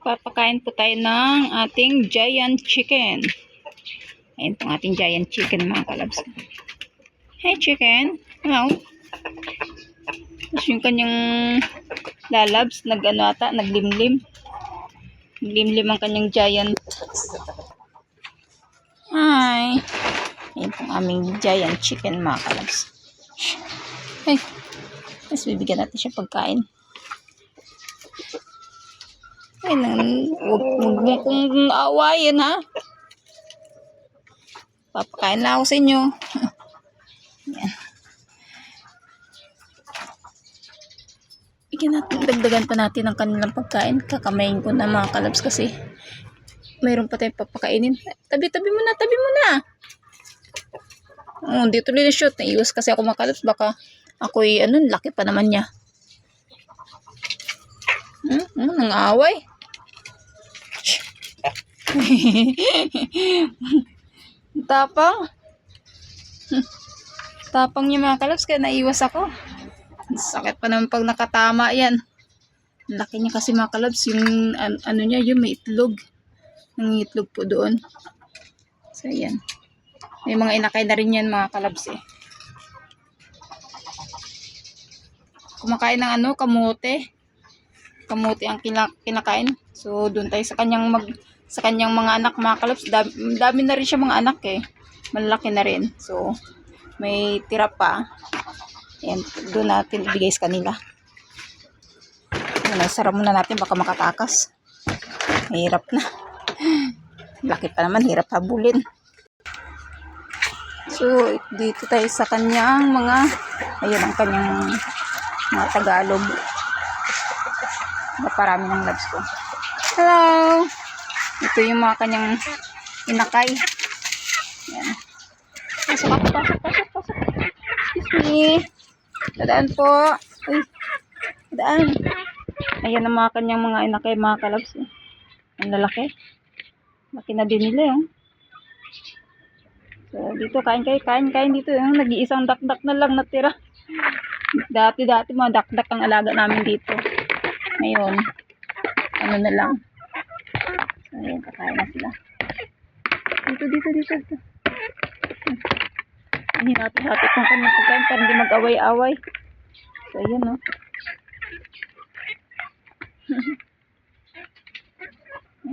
Papakain po tayo ng ating giant chicken. Ayan po ang ating giant chicken, mga kalabs. Hey chicken, hello. Tapos yung kanyang lalabs, naglimlim. Naglimlim ang kanyang giant. Hi. Ayan po ang aming giant chicken, mga kalabs. Hey. Tapos bibigyan natin siya pagkain. Ay, huwag mo kong awayin, ha? Papakain lang ako sa inyo. Yan. Bigyan natin, dagdagan pa natin ang kanilang pagkain. Kakamayin ko na, mga kalabs, kasi mayroon pa tayong papakainin. Tabi-tabi mo na, tabi mo na. Oh, dito rin shoot. Naiwas kasi ako, mga kalabs. Baka ako'y, laki pa naman niya. Nang-away. Tapang. Tapang niya, mga kalabs, kaya naiwas ako. Sakit pa naman pag nakatama yan. Laki niya kasi, mga kalabs, yung niya, yung may itlog. Nangitlog po doon. So yan. May mga inakay na rin yan, mga kalabs, eh. Kumakain ng kamote. Kamote ang kinakain. So doon tayo sa kanyang mga anak, mga kalabs. Dami na rin siya mga anak, eh. Malaki na rin. So may tira pa. Ayan, doon natin ibigay sa kanila. Sara muna natin, baka makatakas. Mahirap na. Laki pa naman, hirap habulin. So dito tayo sa kanyang ayun ang kanyang mga Tagalog. Naparami ng labs ko. Hello! Ito yung mga kanyang inakay. Ayan. Pasok. Excuse me. Dadaan po. Uy. Dadaan. Ayan ang mga kanyang mga inakay, mga kalabs. Ang lalaki. Laki na din nila, eh. So, dito, kain dito. Nag-iisang dakdak na lang natira. Dati, mga dakdak ang alaga namin dito. Ngayon, na lang. So, ayan, kakain na sila. Dito. Hinati-hati kong kanyang pagkain para hindi mag-away-away. So, ayan, no.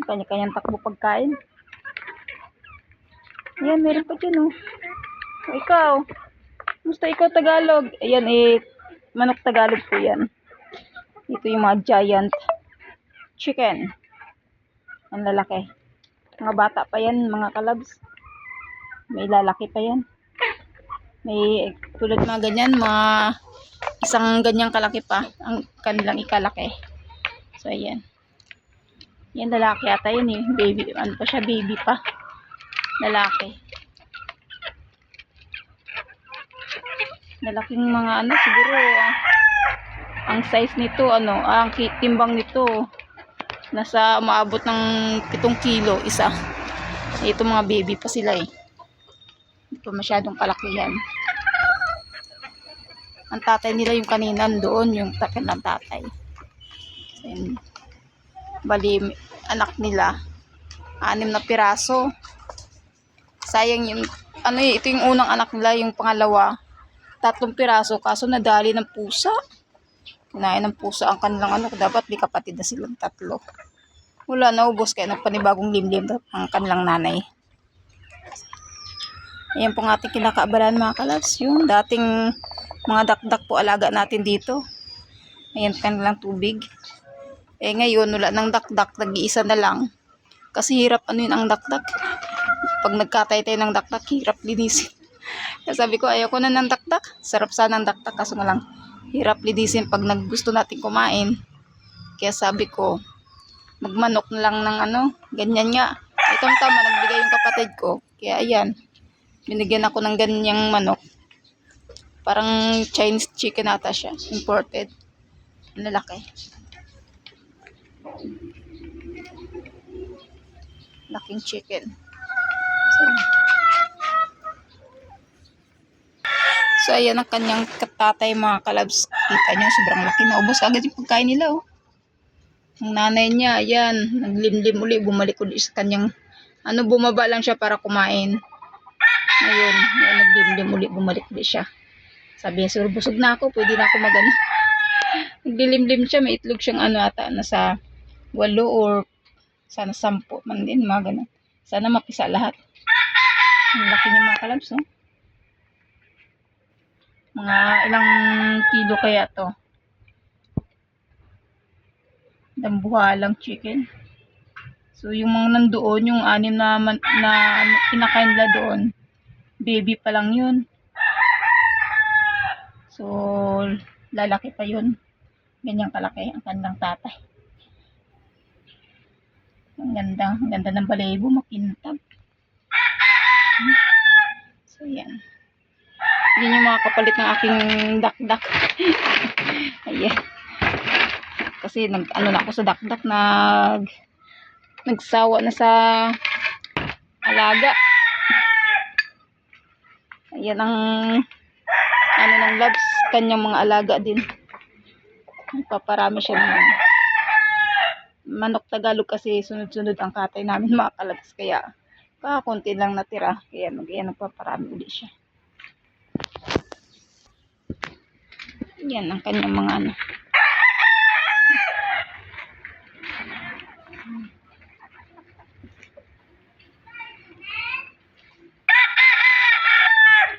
Kanya-kanyang takbo pagkain. Ayan, meron pa dyan, oh. So, ikaw. Musta ikaw, Tagalog? Ayan, manok Tagalog po yan. Ito yung mga giant chicken. Ang lalaki. Mga bata pa yan, mga kalabs. May lalaki pa yan. May tulad mga ganyan, mga isang ganyang kalaki pa ang kanilang ikalaki. So ayan. Yan, lalaki ata yun, eh. Baby, pa siya, baby pa. Lalaki. Lalaking mga siguro ang size nito, ang timbang nito nasa umaabot ng 7 kilo isa. Ito mga baby pa sila, eh. Hindi pa masyadong kalakihan. Ang tatay nila yung kanina doon, yung ng tatay. And, bali, anak nila 6 na piraso. Sayang yung ito yung unang anak nila, yung pangalawa 3 piraso, kaso nadali ng pusa. Kinain ng pusa ang kanilang dapat may kapatid na silang 3. Wala, naubos kaya nagpanibagong limlim ang kanilang nanay. Ayan po ang ating kinakaabalan, mga kalabs. Yung dating mga dakdak po alaga natin dito. Ayan kanilang tubig. Ngayon wala ng dakdak, nag-iisa na lang. Kasi hirap ang dakdak. Pag nagkatay tayo ng dakdak, hirap linisin. Kaya sabi ko, ayoko na ng dakdak. Sarap sana ng dakdak, kaso nga lang hirap linisin pag gusto natin kumain. Kaya sabi ko, magmanok na lang ng ganyan nga. Itong tama, nagbigay yung kapatid ko. Kaya ayan, binigyan ako ng ganyang manok. Parang Chinese chicken ata siya, imported. Ang lalaki. Laking chicken. So ayan ang kanyang katatay, mga kalabs. Kita nyo, sobrang laki na. Ubos agad yung pagkain nila, oh. Ang nanay niya, ayan, naglimlim uli, bumalik uli sa kanyang, bumaba lang siya para kumain. Ngayon, ayan, naglimlim uli, bumalik uli siya. Sabi niya, sir, busog na ako, pwede na ako magano. Naglilimlim siya, may itlog siyang ata, nasa 8 or sana 10 man din, mga ganun. Sana mapisa lahat. Ang laki niya mga kalabs, oh. Mga ilang kilo kaya to. Dambuhalang chicken. So, yung mga nandoon, yung 6 na kinakain nila doon, baby pa lang yun. So, lalaki pa yun. Ganyang kalaki ang kanilang tatay. Ang ganda ng balayibo, makintab. So, yan. Yan yung mga kapalit ng aking dakdak. Ayan. Kasi na ako sa dakdak, nagsawa na sa alaga. Ayan ang ng loves, kanyang mga alaga din. Paparami siya ng manok Tagalog kasi sunod-sunod ang katay namin mga kalabs, kaya kakunti lang natira, kaya nagpaparami ulit siya. Yan ang kanyang mga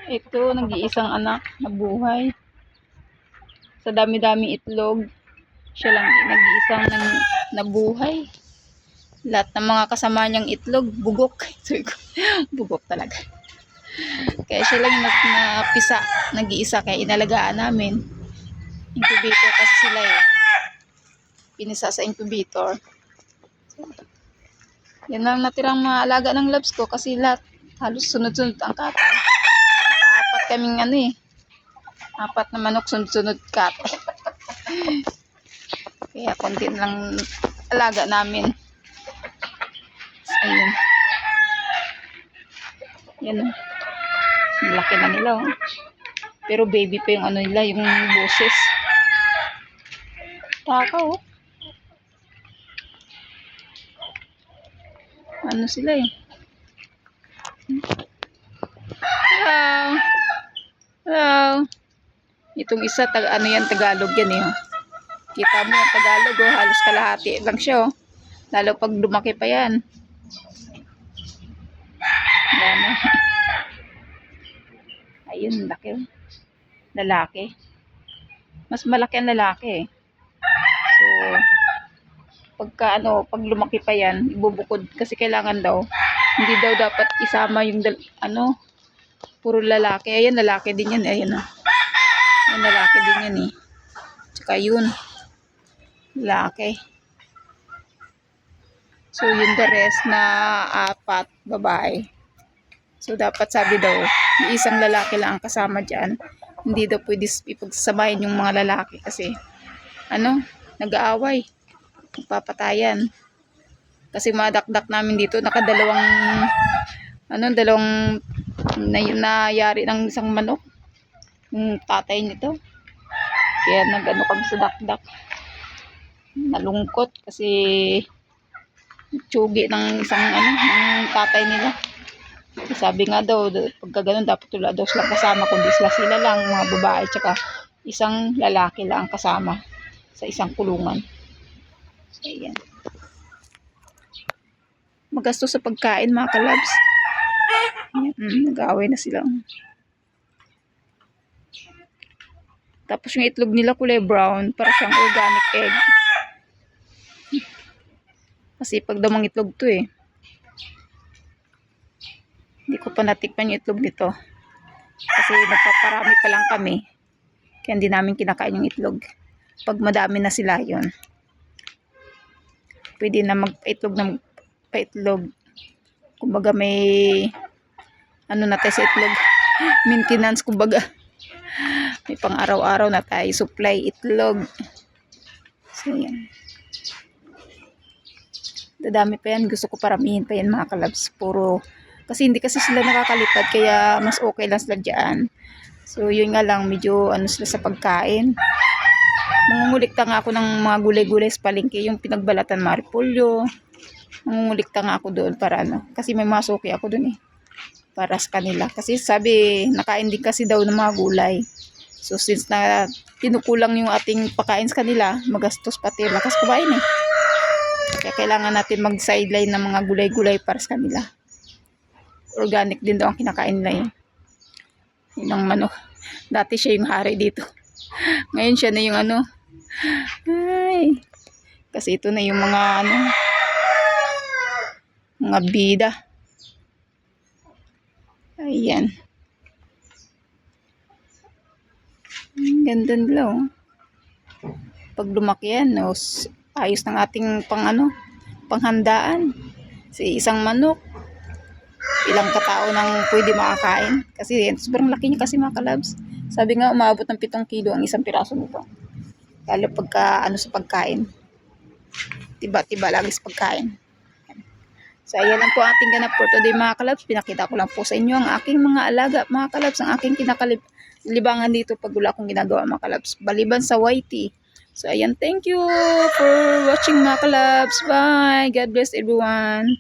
ito, nag-iisang anak na buhay. Sa dami-dami itlog, siya lang nag-iisang nabuhay. Lahat ng mga kasama niyang itlog, bugok. Bugok talaga. Kaya siya lang napisa, nag-iisa, kaya inalagaan namin. Incubator kasi sila pinisa sa incubator. Yan lang natirang mga alaga ng labs ko kasi lahat halos sunod-sunod ang katay. Apat kaming 4 na manok sunod-sunod katay. Kaya konti lang alaga namin. Ayun. Yan o. Laki na nila o. Pero baby pa yung nila, yung boses. Takaw o. Ano sila Hello. Hello. Itong isa, Tagalog yan Kita mo yung Tagalog halos kalahati lang siya Lalo pag lumaki pa yan. Dami. Ayun, laki lalaki. Mas malaki ang lalaki So, pag lumaki pa yan, ibubukod kasi kailangan daw, hindi daw dapat isama yung puro lalaki. Ayan, lalaki din yan. Ayan Ayan, lalaki din yan Tsaka yun, lalaki. So, yun the rest na 4 babae. So, dapat sabi daw, isang lalaki lang ang kasama dyan. Hindi daw pwede ipagsamahin yung mga lalaki kasi, nag-aaway. Papatayan. Kasi madakdak namin dito, nakadalawang nayari ng isang manok. Yung tatay nito. Kaya kami sa dakdak. Nalungkot kasi tsugi ng isang ng tatay nila. Sabi nga daw, pagka ganun dapat wala daw silang kasama, kundi sila lang, mga babae, tsaka isang lalaki lang kasama sa isang kulungan. So, ayan. Magastos sa pagkain mga kalabs. Nag-aaway na sila. Tapos yung itlog nila kulay brown, para siyang organic egg. Kasi pag damang itlog to Hindi ko pa natikman yung itlog nito. Kasi nagpaparami pa lang kami. Kaya hindi namin kinakain yung itlog. Pag madami na sila yun, pwede na magpaitlog. Kumbaga may na tayo sa itlog. Maintenance kumbaga. May pang araw-araw na tayo supply itlog. So yan. Dadami pa yan. Gusto ko paramihin pa yan mga kalabs. Kasi hindi kasi sila nakakalipad. Kaya mas okay lang sila dyan. So yun nga lang. Medyo sila sa pagkain. Mangungulikta nga ako ng mga gulay-gulay sa palengke, yung pinagbalatan maripolyo. Mangungulikta nga ako doon para ano, kasi may masuki ako doon eh. Para sa kanila. Kasi sabi, nakain din kasi daw ng mga gulay. So since na kinukulang yung ating pakain sa kanila, magastos pati lakas kumain eh. Kaya kailangan natin mag-sideline ng mga gulay-gulay para sa kanila. Organic din daw ang kinakain nila yun. Yun ang manok. Dati siya yung hari dito. Ngayon siya na yung ano. Ay. Kasi ito na yung mga ano. Mga bida. Ayan. Ganda nila oh. Pag lumaki yan, no, ayos ng ating panghandaan. Isang manok. Ilang katao nang pwede makakain. Kasi sobrang laki niya kasi mga kalabs. Sabi nga umabot ng 7 kilo ang isang piraso nito. Lalo pagka sa pagkain. Tiba-tiba lang sa pagkain. So ayan lang po ating ganap for today mga kalabs. Pinakita ko lang po sa inyo ang aking mga alaga mga kalabs. Ang aking kinakalibangan dito pag wala akong ginagawa mga kalabs. Baliban sa YT. So ayan, thank you for watching mga kalabs. Bye. God bless everyone.